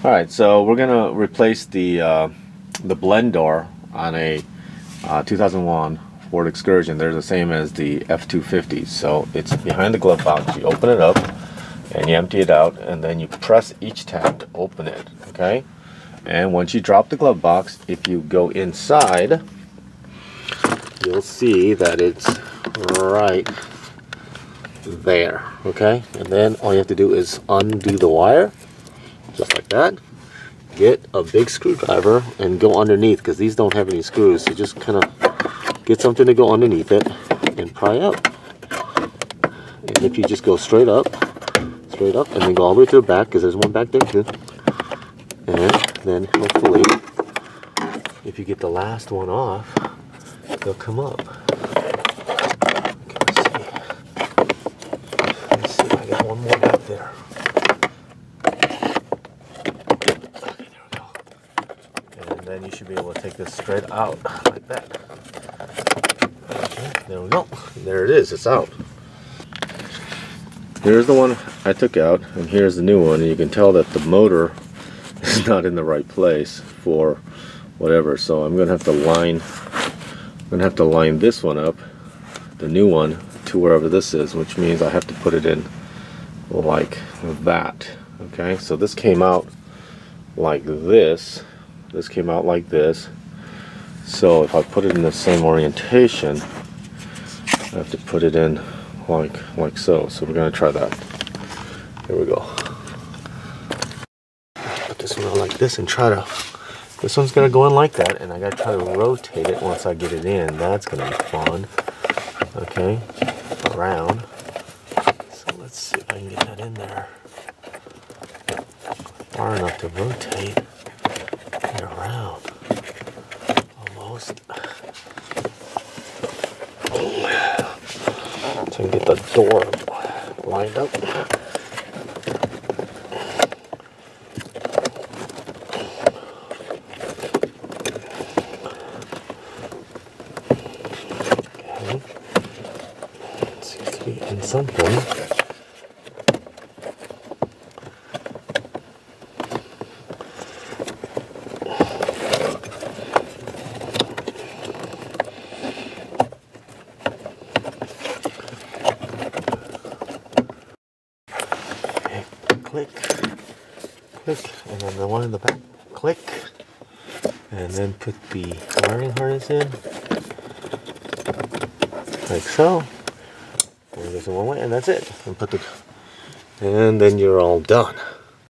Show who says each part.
Speaker 1: Alright, so we're gonna replace the blend door on a 2001 Ford Excursion. They're the same as the F-250. So it's behind the glove box. You open it up and you empty it out, and then you press each tab to open it. Okay, and once you drop the glove box, if you go inside, you'll see that it's right there. Okay, and then all you have to do is undo the wire just like that. Get a big screwdriver and go underneath, because these don't have any screws, so just kind of get something to go underneath it and pry up. And if you just go straight up and then go all the way to the back, because there's one back there too, and then hopefully if you get the last one off, they'll come up. Okay, let's see, I got one more back there. Then you should be able to take this straight out like that. Okay, there we go. There it is. It's out. Here's the one I took out, and here's the new one. And you can tell that the motor is not in the right place for whatever. So I'm gonna have to line this one up, the new one, to wherever this is, which means I have to put it in like that. Okay, so this came out like this. This came out like this. So if I put it in the same orientation, I have to put it in like so. So we're gonna try that. Here we go. Put this one on like this and try to. This one's gonna go in like that, and I gotta try to rotate it once I get it in. That's gonna be fun. Okay, around. So let's see if I can get that in there far enough to rotate. Around almost, so I can get the door lined up. Okay, it seems to be in something. Click, click, and then the one in the back, click, and then put the wiring harness in, like so. And it goes in one way, and that's it. And then you're all done.